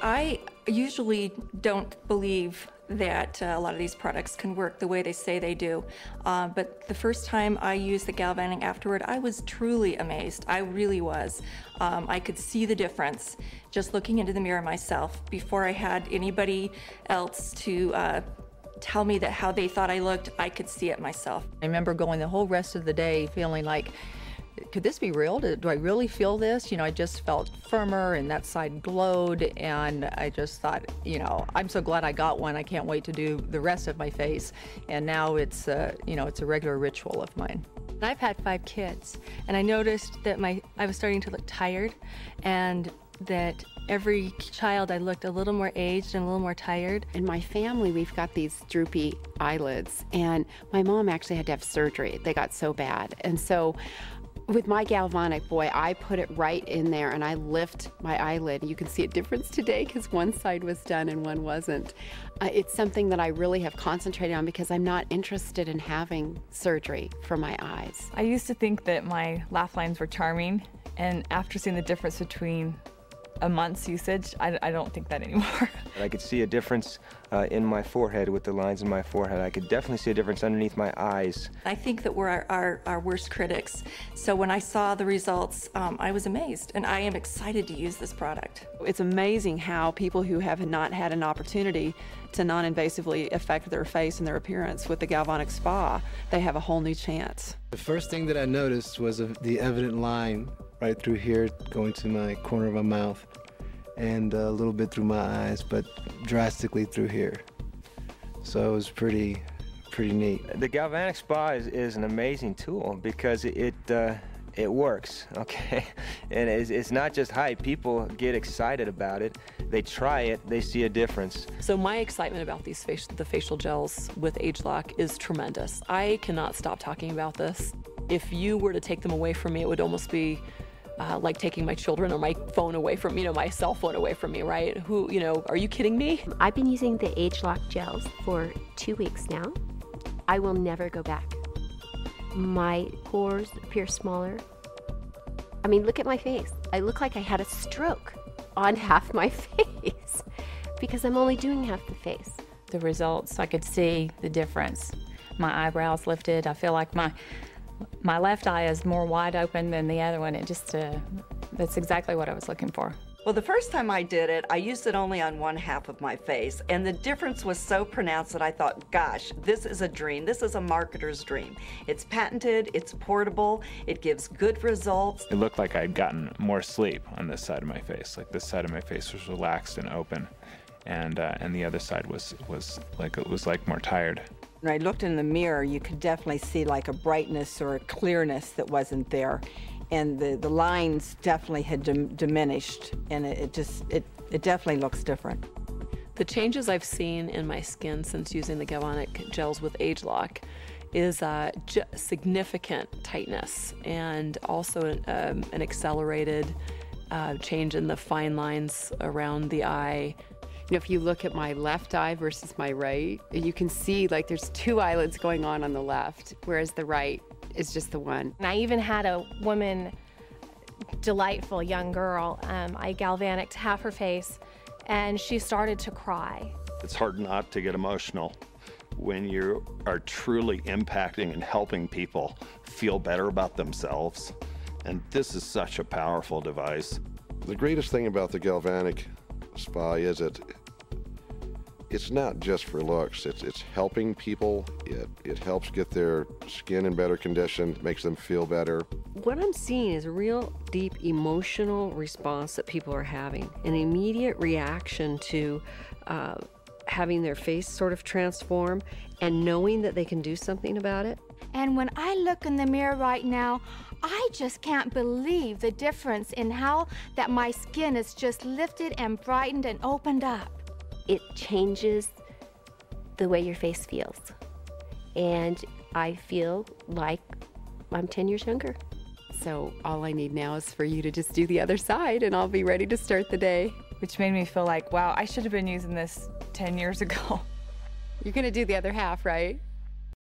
I usually don't believe that a lot of these products can work the way they say they do. But the first time I used the Galvanic afterward, I was truly amazed. I really was. I could see the difference just looking into the mirror myself before I had anybody else to tell me that how they thought I looked. I could see it myself. I remember going the whole rest of the day feeling like, could this be real? Do I really feel this? You know, I just felt firmer and that side glowed, and I just thought, you know, I'm so glad I got one. I can't wait to do the rest of my face. And now it's, you know, it's a regular ritual of mine. I've had 5 kids, and I noticed that I was starting to look tired, and that every child I looked a little more aged and a little more tired. In my family, we've got these droopy eyelids, and my mom actually had to have surgery. They got so bad. And so with my Galvanic, boy, I put it right in there and I lift my eyelid. You can see a difference today because one side was done and one wasn't. It's something that I really have concentrated on because I'm not interested in having surgery for my eyes. I used to think that my laugh lines were charming, and after seeing the difference between a month's usage, I don't think that anymore. I could see a difference in my forehead with the lines in my forehead. I could definitely see a difference underneath my eyes. I think that we're our worst critics. So when I saw the results, I was amazed, and I am excited to use this product. It's amazing how people who have not had an opportunity to non-invasively affect their face and their appearance with the Galvanic Spa, they have a whole new chance. The first thing that I noticed was the evident line right through here, going to my corner of my mouth, and a little bit through my eyes, but drastically through here. So it was pretty neat. The Galvanic Spa is an amazing tool because it works, okay? And it's not just hype. People get excited about it. They try it, they see a difference. So my excitement about the facial gels with ageLOC is tremendous. I cannot stop talking about this. If you were to take them away from me, it would almost be like taking my children or my phone away from, my cell phone away from me, right? Are you kidding me? I've been using the ageLOC gels for 2 weeks now. I will never go back. My pores appear smaller. I mean, look at my face. I look like I had a stroke on half my face because I'm only doing half the face. The results, I could see the difference. My eyebrows lifted. I feel like my left eye is more wide open than the other one. That's exactly what I was looking for. Well, the first time I did it, I used it only on one half of my face, and the difference was so pronounced that I thought, gosh, this is a dream. This is a marketer's dream. It's patented, it's portable, it gives good results. It looked like I'd gotten more sleep on this side of my face. Like this side of my face was relaxed and open, and the other side was like more tired. When I looked in the mirror, you could definitely see like a brightness or a clearness that wasn't there. And the lines definitely had diminished, and it definitely looks different. The changes I've seen in my skin since using the Galvanic gels with ageLOC is significant tightness and also an accelerated change in the fine lines around the eye. If you look at my left eye versus my right, you can see like there's 2 eyelids going on the left, whereas the right is just the one. And I even had a woman, delightful young girl, I galvanicked half her face, and she started to cry. It's hard not to get emotional when you are truly impacting and helping people feel better about themselves. And this is such a powerful device. The greatest thing about the Galvanic Spa is it's not just for looks. It's helping people. It helps get their skin in better condition, makes them feel better. What I'm seeing is a real deep emotional response that people are having, an immediate reaction to having their face sort of transform and knowing that they can do something about it. And when I look in the mirror right now, I just can't believe the difference in how that my skin is just lifted and brightened and opened up. It changes the way your face feels. And I feel like I'm 10 years younger. So all I need now is for you to just do the other side, and I'll be ready to start the day. Which made me feel like, wow, I should have been using this 10 years ago. You're gonna do the other half, right?